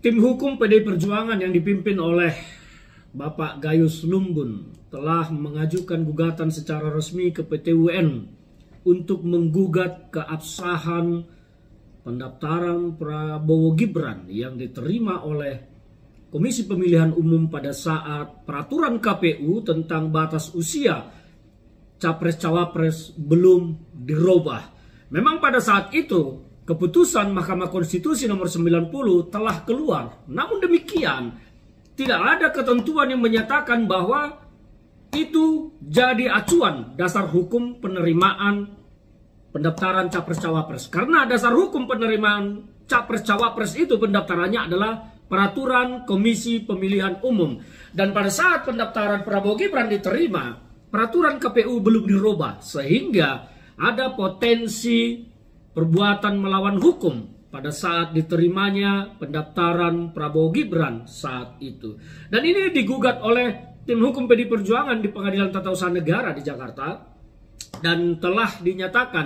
Tim hukum PDI Perjuangan yang dipimpin oleh Bapak Gayus Lumbun telah mengajukan gugatan secara resmi ke PT UN untuk menggugat keabsahan pendaftaran Prabowo Gibran yang diterima oleh Komisi Pemilihan Umum pada saat peraturan KPU tentang batas usia Capres-Cawapres belum dirubah. Memang pada saat itu keputusan Mahkamah Konstitusi nomor 90 telah keluar. Namun demikian, tidak ada ketentuan yang menyatakan bahwa itu jadi acuan dasar hukum penerimaan pendaftaran Capres-Cawapres. Karena dasar hukum penerimaan Capres-Cawapres itu pendaftarannya adalah peraturan Komisi Pemilihan Umum. Dan pada saat pendaftaran Prabowo Gibran diterima, peraturan KPU belum dirubah. Sehingga ada potensi perbuatan melawan hukum pada saat diterimanya pendaftaran Prabowo Gibran saat itu. Dan ini digugat oleh tim hukum PDI Perjuangan di Pengadilan Tata Usaha Negara di Jakarta. Dan telah dinyatakan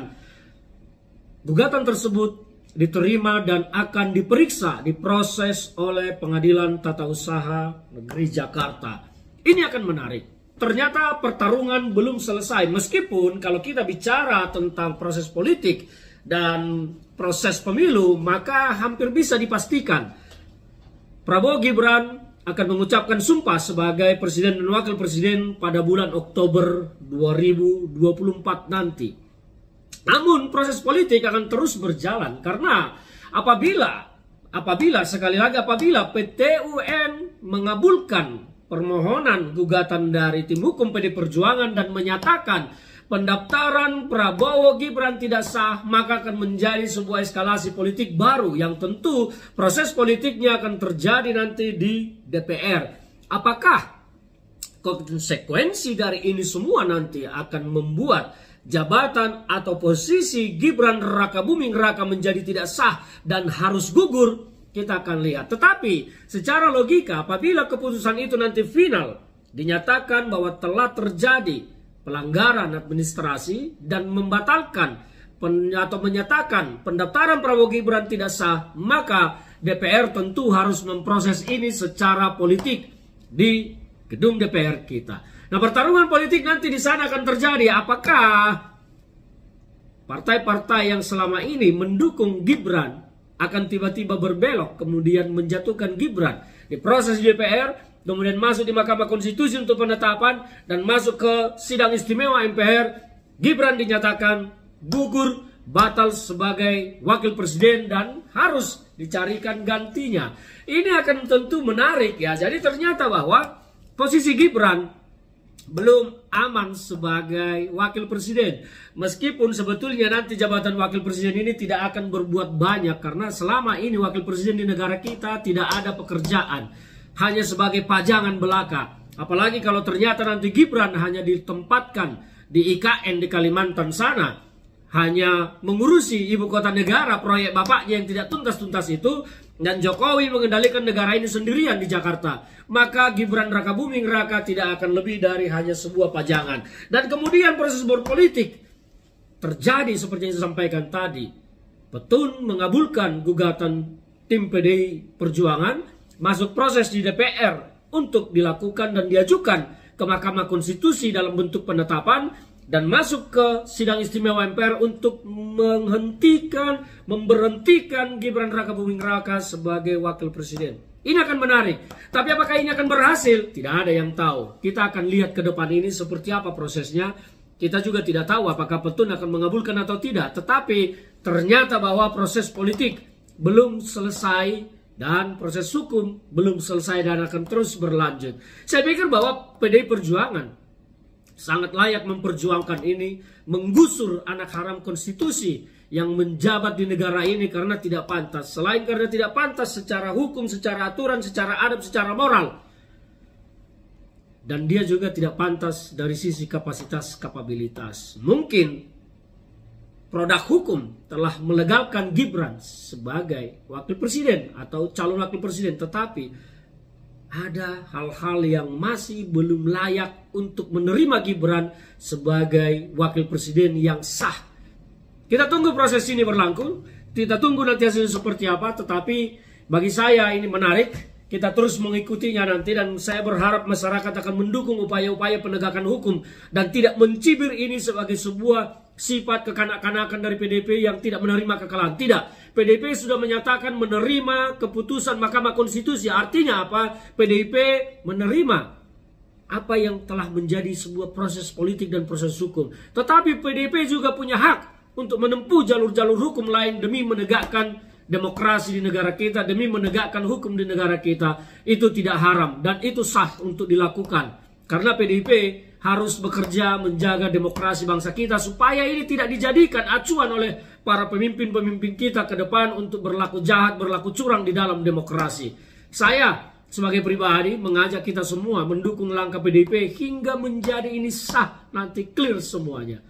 gugatan tersebut diterima dan akan diperiksa, diproses oleh Pengadilan Tata Usaha Negeri Jakarta. Ini akan menarik. Ternyata pertarungan belum selesai. Meskipun kalau kita bicara tentang proses politik dan proses pemilu, maka hampir bisa dipastikan Prabowo Gibran akan mengucapkan sumpah sebagai presiden dan wakil presiden pada bulan Oktober 2024 nanti. Namun proses politik akan terus berjalan karena apabila sekali lagi apabila PT UN mengabulkan permohonan gugatan dari tim hukum PDI Perjuangan dan menyatakan pendaftaran Prabowo Gibran tidak sah, maka akan menjadi sebuah eskalasi politik baru yang tentu proses politiknya akan terjadi nanti di DPR. Apakah konsekuensi dari ini semua nanti akan membuat jabatan atau posisi Gibran Rakabuming Raka menjadi tidak sah dan harus gugur? Kita akan lihat. Tetapi secara logika apabila keputusan itu nanti final dinyatakan bahwa telah terjadi pelanggaran administrasi dan membatalkan atau menyatakan pendaftaran Prabowo Gibran tidak sah, maka DPR tentu harus memproses ini secara politik di gedung DPR kita. Nah, pertarungan politik nanti di sana akan terjadi. Apakah partai-partai yang selama ini mendukung Gibran akan tiba-tiba berbelok kemudian menjatuhkan Gibran di proses DPR, kemudian masuk di Mahkamah Konstitusi untuk penetapan dan masuk ke sidang istimewa MPR, Gibran dinyatakan gugur, batal sebagai wakil presiden dan harus dicarikan gantinya. Ini akan tentu menarik ya. Jadi ternyata bahwa posisi Gibran belum aman sebagai wakil presiden. Meskipun sebetulnya nanti jabatan wakil presiden ini tidak akan berbuat banyak karena selama ini wakil presiden di negara kita tidak ada pekerjaan, hanya sebagai pajangan belaka. Apalagi kalau ternyata nanti Gibran hanya ditempatkan di IKN di Kalimantan sana, hanya mengurusi ibu kota negara, proyek bapaknya yang tidak tuntas-tuntas itu, dan Jokowi mengendalikan negara ini sendirian di Jakarta, maka Gibran Rakabuming Raka tidak akan lebih dari hanya sebuah pajangan. Dan kemudian proses berpolitik terjadi seperti yang saya sampaikan tadi. Petun mengabulkan gugatan tim PDI Perjuangan, masuk proses di DPR untuk dilakukan dan diajukan ke Mahkamah Konstitusi dalam bentuk penetapan, dan masuk ke sidang istimewa MPR untuk memberhentikan Gibran Rakabuming Raka sebagai wakil presiden. Ini akan menarik. Tapi apakah ini akan berhasil? Tidak ada yang tahu. Kita akan lihat ke depan ini seperti apa prosesnya. Kita juga tidak tahu apakah Petun akan mengabulkan atau tidak. Tetapi ternyata bahwa proses politik belum selesai dan proses hukum belum selesai dan akan terus berlanjut. Saya pikir bahwa PDI Perjuangan sangat layak memperjuangkan ini, menggusur anak haram konstitusi yang menjabat di negara ini karena tidak pantas. Selain karena tidak pantas secara hukum, secara aturan, secara adab, secara moral, dan dia juga tidak pantas dari sisi kapasitas. Mungkin produk hukum telah melegalkan Gibran sebagai wakil presiden atau calon wakil presiden, tetapi ada hal-hal yang masih belum layak untuk menerima Gibran sebagai wakil presiden yang sah. Kita tunggu proses ini berlangsung, kita tunggu nanti hasilnya seperti apa, tetapi Bagi saya ini menarik. Kita terus mengikutinya nanti, dan saya berharap masyarakat akan mendukung upaya-upaya penegakan hukum dan tidak mencibir ini sebagai sebuah sifat kekanak-kanakan dari PDIP yang tidak menerima kekalahan. Tidak, PDIP sudah menyatakan menerima keputusan Mahkamah Konstitusi. Artinya apa? PDIP menerima apa yang telah menjadi sebuah proses politik dan proses hukum. Tetapi PDIP juga punya hak untuk menempuh jalur-jalur hukum lain demi menegakkan demokrasi di negara kita, demi menegakkan hukum di negara kita. Itu tidak haram dan itu sah untuk dilakukan. Karena PDIP harus bekerja menjaga demokrasi bangsa kita supaya ini tidak dijadikan acuan oleh para pemimpin-pemimpin kita ke depan untuk berlaku jahat, berlaku curang di dalam demokrasi. Saya sebagai pribadi mengajak kita semua mendukung langkah PDIP hingga menjadi ini sah, nanti clear semuanya.